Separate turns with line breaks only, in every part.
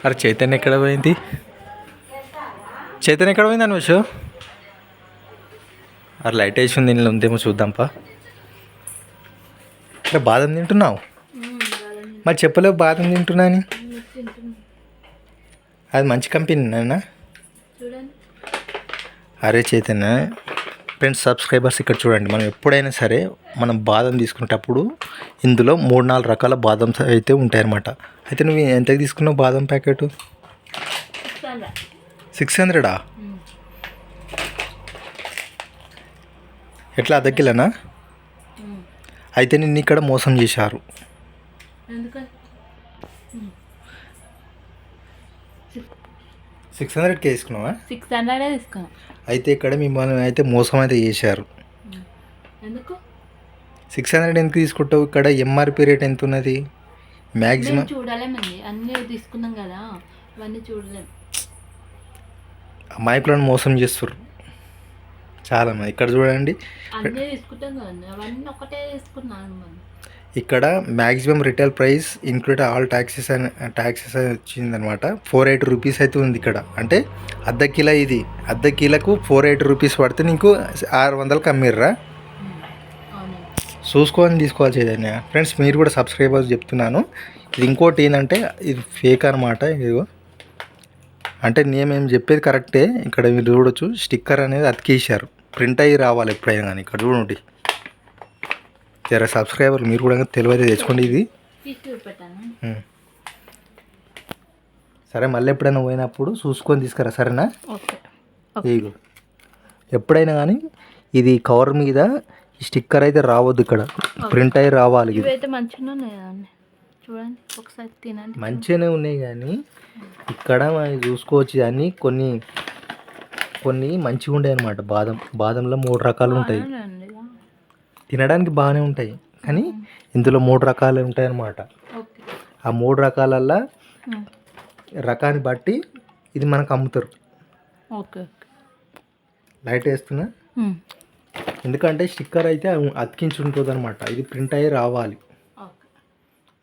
అరే చైతన్య ఎక్కడ పోయింది? చైతన్య ఎక్కడ పోయింది అనుషు? అరే లైట్ వేసి ఉంది, ఇంట్లో ఉందేమో చూద్దాంపా. అరే బాదం తింటున్నావు? మరి చెప్పలేవు బాదం తింటున్నా అని. అది మంచి కంపెనీ నాన్న. అరే చైతన్య ఫ్రెండ్స్, సబ్స్క్రైబర్స్ ఇక్కడ చూడండి, మనం ఎప్పుడైనా సరే మనం బాదం తీసుకునేటప్పుడు ఇందులో 3-4 రకాల బాదం అయితే ఉంటాయన్నమాట. అయితే నువ్వు ఎంతకు తీసుకున్నావు బాదం ప్యాకెట్? 600. ఎట్లా అద్దకిలేనా? అయితే నిన్ను ఇక్కడ మోసం చేశారు. 600కే తీసుకున్నావా?
600 తీసుకున్నా.
అయితే ఇక్కడ మిమ్మల్ని అయితే మోసం అయితే చేశారు.
ఎందుకు
600 ఎందుకు తీసుకుంటావు? ఇక్కడ ఎంఆర్పి రేట్ ఎంత ఉన్నది మ్యాక్సిమం?
చూడలేమండి, అన్నీ తీసుకున్నాం కదా, అవన్నీ చూడలేము.
అమాయకులను మోసం చేస్తారు చాలా మంది. ఇక్కడ చూడండి,
అన్నీ తీసుకుంటాం కదండి, అవన్నీ ఒకటే తీసుకున్నాను మనం.
ఇక్కడ maximum retail price include all taxes వచ్చిందనమాట. 480 రూపీస్ అయితే ఉంది ఇక్కడ. అంటే అర్ధ కిలో, ఇది అర్ధ కిలోకు 480 రూపీస్ పడితే నీకు 600కి అమ్మిర్రా. చూసుకొని తీసుకోవాలి చైతన్య. ఫ్రెండ్స్ మీరు కూడా సబ్స్క్రైబర్స్ చెప్తున్నాను, ఇది ఇంకోటి ఏంటంటే ఇది ఫేక్ అనమాట. ఇదిగో అంటే నేమేం చెప్పేది కరెక్టే. ఇక్కడ మీరు చూడొచ్చు, స్టిక్కర్ అనేది అతికేసారు, ప్రింట్ అయ్యి రావాలి ఎప్పుడైనా కానీ. ఇక్కడ చూడండి, జర సబ్స్క్రైబర్ మీరు కూడా తెలియదు తెచ్చుకోండి. ఇది సరే, మళ్ళీ ఎప్పుడైనా పోయినప్పుడు చూసుకొని తీసుకురా, సరేనా? ఇగో ఎప్పుడైనా కానీ ఇది కవర్ మీద ఈ స్టిక్కర్ అయితే రావద్దు, ఇక్కడ ప్రింట్ అయ్యి రావాలి.
ఇవైతే మంచిగా ఉన్నాయి చూడండి, ఒకసారి తినండి.
మంచిగానే ఉన్నాయి కానీ ఇక్కడ మనం చూసుకోవచ్చు. కానీ కొన్ని మంచిగా ఉంటాయి అన్నమాట. బాదంలో 3 రకాలు ఉంటాయి, తినడానికి బాగానే ఉంటాయి. కానీ ఇందులో 3 రకాలు ఉంటాయి అన్నమాట. ఆ 3 రకాలల్లో రకాన్ని బట్టి ఇది మనకు అమ్ముతారు. లైట్ వేస్తున్నా, ఎందుకంటే స్టిక్కర్ అయితే అతికించి ఉంటుంది అనమాట. ఇది ప్రింట్ అయ్యి రావాలి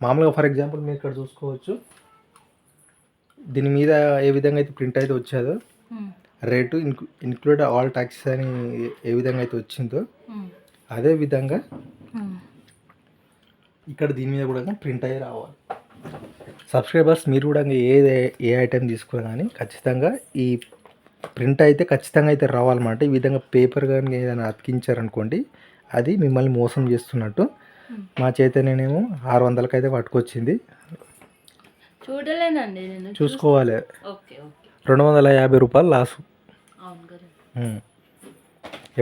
మామూలుగా. ఫర్ ఎగ్జాంపుల్ మీరు ఇక్కడ చూసుకోవచ్చు, దీని మీద ఏ విధంగా అయితే ప్రింట్ అయితే వచ్చేదో రేటు ఇన్క్లూడ్ ఆల్ ట్యాక్సెస్ అని ఏ విధంగా అయితే వచ్చిందో అదే విధంగా ఇక్కడ దీని మీద కూడా ప్రింట్ అయ్యి రావాలి. సబ్స్క్రైబర్స్ మీరు కూడా ఏ ఐటెం తీసుకున్నా కానీ ఖచ్చితంగా ఈ ప్రింట్ అయితే ఖచ్చితంగా అయితే రావాలన్నమాట. ఈ విధంగా పేపర్ కానీ ఏదైనా అతికించారనుకోండి, అది మిమ్మల్ని మోసం చేస్తున్నట్టు. మా చైతన్యనేమో 600కి అయితే పట్టుకొచ్చింది.
చూడలేనండి,
చూసుకోవాలి. 250 రూపాయలు లాసు.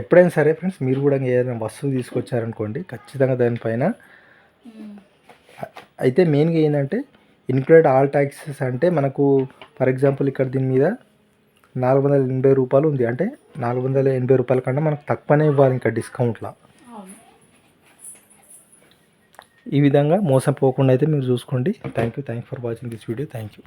ఎప్పుడైనా సరే ఫ్రెండ్స్, మీరు కూడా ఏదైనా వస్తువు తీసుకొచ్చారనుకోండి, ఖచ్చితంగా దానిపైన అయితే మెయిన్గా ఏంటంటే ఇన్క్లూడ్ ఆల్ ట్యాక్సెస్. అంటే మనకు ఫర్ ఎగ్జాంపుల్ ఇక్కడ దీని మీద 480 రూపాయలు ఉంది, అంటే 480 రూపాయల కన్నా మనకు తక్కువనే ఇవ్వాలి ఇంకా డిస్కౌంట్లో. ఈ విధంగా మోసపోకుండా అయితే మీరు చూసుకోండి. Thank you for watching this video. Thank you.